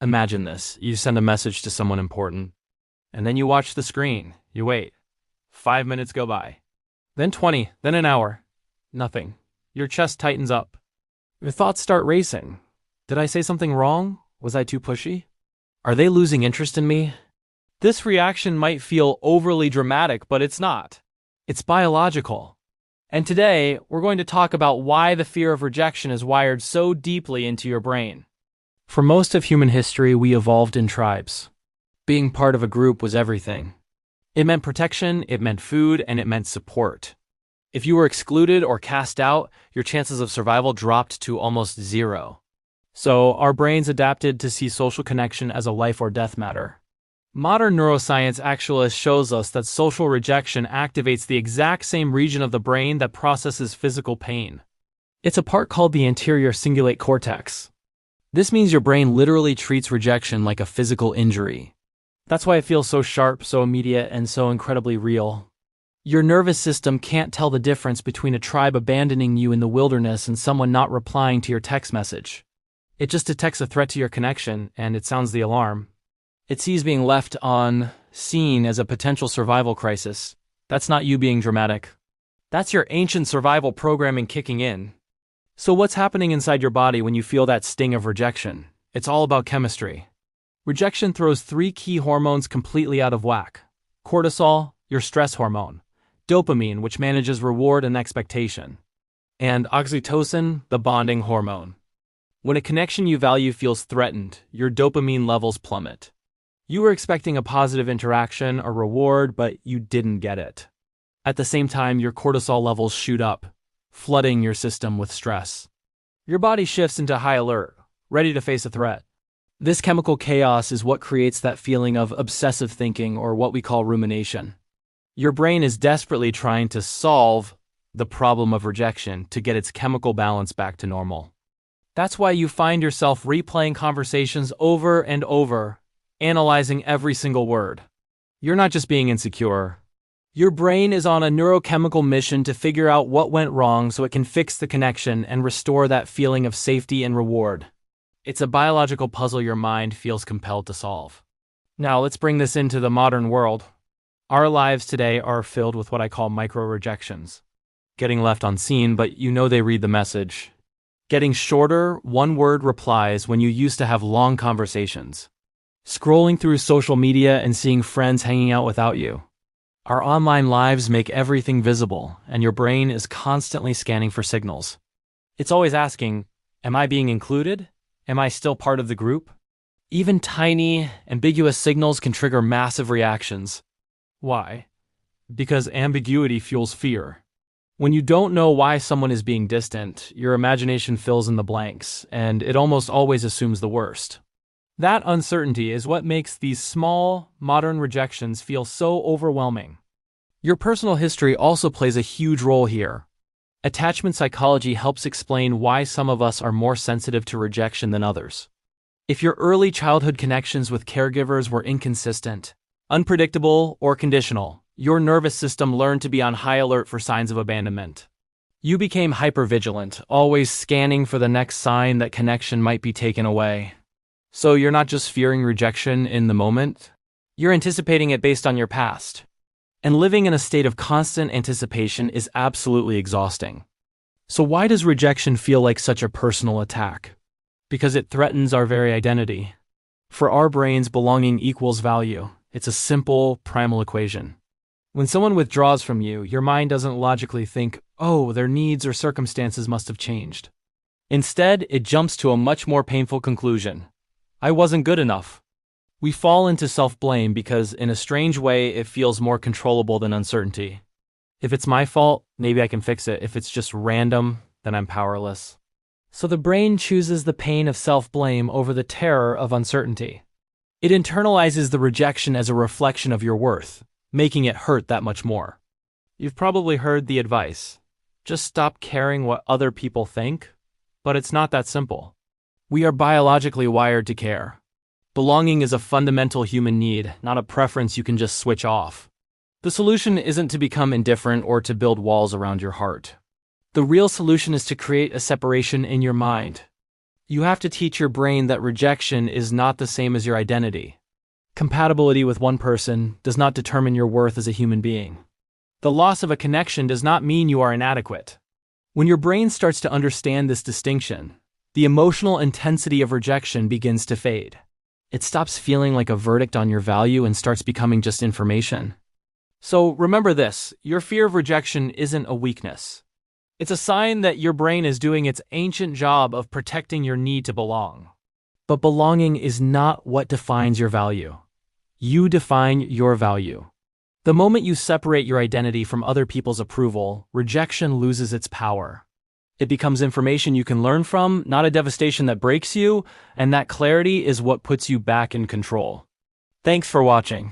Imagine this. You send a message to someone important, and then you watch the screen. You wait. 5 minutes go by. Then 20, then an hour. Nothing. Your chest tightens up. Your thoughts start racing. Did I say something wrong? Was I too pushy? Are they losing interest in me? This reaction might feel overly dramatic, but it's not. It's biological. And today, we're going to talk about why the fear of rejection is wired so deeply into your brain. For most of human history, we evolved in tribes. Being part of a group was everything. It meant protection, it meant food, and it meant support. If you were excluded or cast out, your chances of survival dropped to almost zero. So, our brains adapted to see social connection as a life or death matter. Modern neuroscience actually shows us that social rejection activates the exact same region of the brain that processes physical pain. It's a part called the anterior cingulate cortex. This means your brain literally treats rejection like a physical injury. That's why it feels so sharp, so immediate, and so incredibly real. Your nervous system can't tell the difference between a tribe abandoning you in the wilderness and someone not replying to your text message. It just detects a threat to your connection, and it sounds the alarm. It sees being left unseen as a potential survival crisis. That's not you being dramatic. That's your ancient survival programming kicking in. So what's happening inside your body when you feel that sting of rejection? It's all about chemistry. Rejection throws 3 key hormones completely out of whack. Cortisol, your stress hormone. Dopamine, which manages reward and expectation. And oxytocin, the bonding hormone. When a connection you value feels threatened, your dopamine levels plummet. You were expecting a positive interaction, a reward, but you didn't get it. At the same time, your cortisol levels shoot up, flooding your system with stress. Your body shifts into high alert, ready to face a threat. This chemical chaos is what creates that feeling of obsessive thinking, or what we call rumination. Your brain is desperately trying to solve the problem of rejection to get its chemical balance back to normal. That's why you find yourself replaying conversations over and over, analyzing every single word. You're not just being insecure. Your brain is on a neurochemical mission to figure out what went wrong so it can fix the connection and restore that feeling of safety and reward. It's a biological puzzle your mind feels compelled to solve. Now, let's bring this into the modern world. Our lives today are filled with what I call micro-rejections. Getting left unseen, but you know they read the message. Getting shorter, one-word replies when you used to have long conversations. Scrolling through social media and seeing friends hanging out without you. Our online lives make everything visible, and your brain is constantly scanning for signals. It's always asking, am I being included? Am I still part of the group? Even tiny, ambiguous signals can trigger massive reactions. Why? Because ambiguity fuels fear. When you don't know why someone is being distant, your imagination fills in the blanks, and it almost always assumes the worst. That uncertainty is what makes these small, modern rejections feel so overwhelming. Your personal history also plays a huge role here. Attachment psychology helps explain why some of us are more sensitive to rejection than others. If your early childhood connections with caregivers were inconsistent, unpredictable, or conditional, your nervous system learned to be on high alert for signs of abandonment. You became hypervigilant, always scanning for the next sign that connection might be taken away. So you're not just fearing rejection in the moment, you're anticipating it based on your past. And living in a state of constant anticipation is absolutely exhausting. So why does rejection feel like such a personal attack? Because it threatens our very identity. For our brains, belonging equals value. It's a simple, primal equation. When someone withdraws from you, your mind doesn't logically think, oh, their needs or circumstances must have changed. Instead, it jumps to a much more painful conclusion. I wasn't good enough. We fall into self-blame because, in a strange way, it feels more controllable than uncertainty. If it's my fault, maybe I can fix it. If it's just random, then I'm powerless. So the brain chooses the pain of self-blame over the terror of uncertainty. It internalizes the rejection as a reflection of your worth, making it hurt that much more. You've probably heard the advice, just stop caring what other people think, but it's not that simple. We are biologically wired to care. Belonging is a fundamental human need, not a preference you can just switch off. The solution isn't to become indifferent or to build walls around your heart. The real solution is to create a separation in your mind. You have to teach your brain that rejection is not the same as your identity. Compatibility with one person does not determine your worth as a human being. The loss of a connection does not mean you are inadequate. When your brain starts to understand this distinction, the emotional intensity of rejection begins to fade. It stops feeling like a verdict on your value and starts becoming just information. So remember this, your fear of rejection isn't a weakness. It's a sign that your brain is doing its ancient job of protecting your need to belong. But belonging is not what defines your value. You define your value. The moment you separate your identity from other people's approval, rejection loses its power. It becomes information you can learn from, not a devastation that breaks you, and that clarity is what puts you back in control. Thanks for watching.